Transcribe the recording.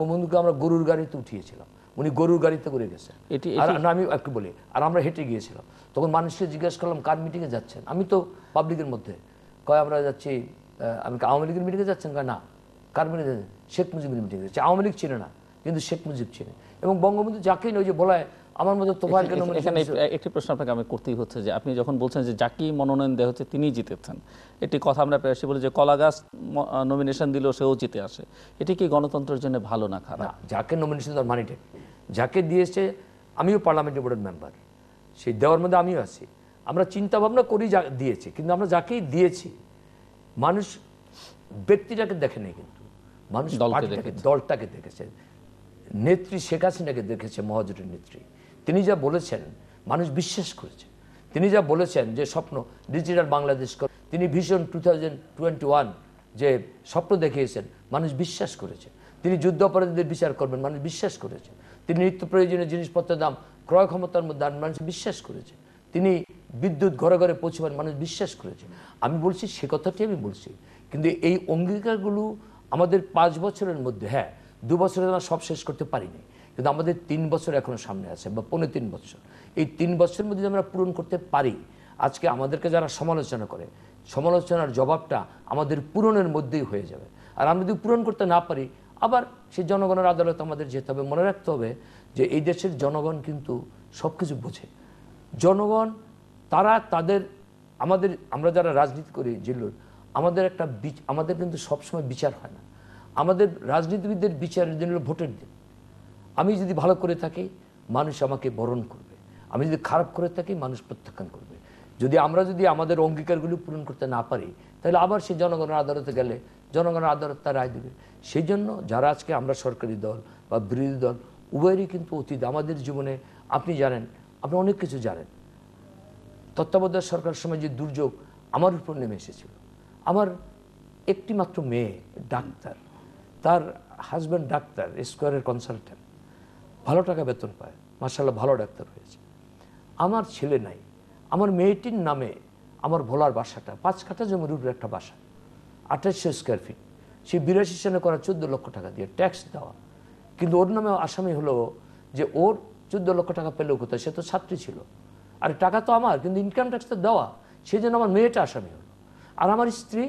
বঙ্গবন্ধুকে আমরা গরুর গাড়িতে উঠিয়েছিলাম, উনি গরুর গাড়িতে করে গেছেন। আর আমি একটু বলি, আর আমরা হেঁটে গিয়েছিলাম। তখন মানুষকে জিজ্ঞাসা করলাম কার মিটিংয়ে যাচ্ছেন, আমি তো পাবলিকের মধ্যে, কয় আমরা যাচ্ছি, আমি আওয়ামী লীগের মিটিংয়ে যাচ্ছেন, কয় না। কার মিটিংয়ে যাচ্ছেন? শেখ মুজিবের মিটিংয়ে যাচ্ছে। আওয়ামী লীগ চিনে না, কিন্তু শেখ মুজিব চিনে। এবং বঙ্গবন্ধু যাকেই নয় যে বলায় আমার মধ্যে তোফায়েলকে এখানে একটি প্রশ্ন আপনাকে আমি করতেই হচ্ছে যে আপনি যখন বলছেন যে যাকেই মনোনয়ন দেওয়া হচ্ছে তিনিই জিতেছেন, একটি কথা আমরা প্রায়শই বলি যে কলা গাছ নমিনেশন দিলেও সেও জিতে আসে, এটি কি গণতন্ত্রের জন্য ভালো না খারাপ? যাকে নমিনেশন দেওয়ার মানিটা যাকে দিয়েছে, আমিও পার্লামেন্টের বোর্ডের মেম্বার, সেই দেওয়ার মধ্যে আমিও আছি। আমরা চিন্তা ভাবনা করি দিয়েছি, কিন্তু আমরা যাকেই দিয়েছি মানুষ ব্যক্তিটাকে দেখে নেই, কিন্তু মানুষ দলটাকে দেখেছে। নেত্রী শেখ হাসিনাকে দেখেছে, মহাজোটের নেত্রী। তিনি যা বলেছেন মানুষ বিশ্বাস করেছে। তিনি যা বলেছেন যে স্বপ্ন ডিজিটাল বাংলাদেশ, তিনি ভিশন 2021 যে স্বপ্ন দেখিয়েছেন মানুষ বিশ্বাস করেছে। তিনি যুদ্ধ অপরাধীদের বিচার করবেন, মানুষ বিশ্বাস করেছে। তিনি নিত্য প্রয়োজনীয় জিনিসপত্রের দাম ক্রয় ক্ষমতার মধ্যে মানুষ বিশ্বাস করেছে। তিনি বিদ্যুৎ ঘরে ঘরে পৌঁছবেন, মানুষ বিশ্বাস করেছে। আমি বলছি সে কথাটি আমি বলছি, কিন্তু এই অঙ্গীকারগুলো আমাদের 5 বছরের মধ্যে, হ্যাঁ 2 বছরে আমরা সব শেষ করতে পারিনি, কিন্তু আমাদের 3 বছর এখনো সামনে আছে, বা 3.5 বছর। এই 3 বছরের মধ্যে আমরা পূরণ করতে পারি, আজকে আমাদেরকে যারা সমালোচনা করে, সমালোচনার জবাবটা আমাদের পূরণের মধ্যেই হয়ে যাবে। আর আমরা যদি পূরণ করতে না পারি, আবার সেই জনগণের আদালতে আমাদের যেতে হবে। মনে রাখতে হবে যে এই দেশের জনগণ কিন্তু সব কিছু বোঝে। জনগণ তারা তাদের আমরা যারা রাজনীতি করি জিল্লুর, আমাদের কিন্তু সবসময় বিচার হয় না। আমাদের রাজনীতিবিদদের বিচারের দিন হলো ভোটের দিন। আমি যদি ভালো করে থাকি মানুষ আমাকে বরণ করবে, আমি যদি খারাপ করে থাকি মানুষ প্রত্যাখ্যান করবে। আমরা যদি আমাদের অঙ্গীকারগুলি পূরণ করতে না পারি, তাহলে আবার সেই জনগণের আদালতে গেলে জনগণের আদালত তার রায় দেবে। সেই জন্য যারা আজকে আমরা সরকারি দল বা বিরোধী দল উভয়েরই কিন্তু অতীত আমাদের জীবনে, আপনি জানেন, আপনি অনেক কিছু জানেন। তত্ত্বাবধায়ক সরকারের সময় যে দুর্যোগ আমার উপর নেমে এসেছিল, আমার একটি মাত্র মেয়ে ডাক্তার, তার হাজব্যান্ড ডাক্তার, স্কোয়ারের কনসালট্যান্ট, ভালো টাকা বেতন পায়, মাশাআল্লাহ ভালো ডাক্তার হয়েছে। আমার ছেলে নাই, আমার মেয়েটির নামে আমার ভোলার বাসাটা 5 কাঠা জমির উপরে একটা বাসা, 2800 স্কোয়ার ফিট, সে 82 সালে করা 14 লক্ষ টাকা দিয়ে ট্যাক্স দেওয়া। কিন্তু ওর নামে আসামি হলো যে ওর 14 লক্ষ টাকা পেলেও কোথায়, সে তো ছাত্রী ছিল। আর টাকা তো আমার, কিন্তু ইনকাম ট্যাক্স তো দেওয়া, সেই জন্য আমার মেয়েটা আসামি হলো। আর আমার স্ত্রী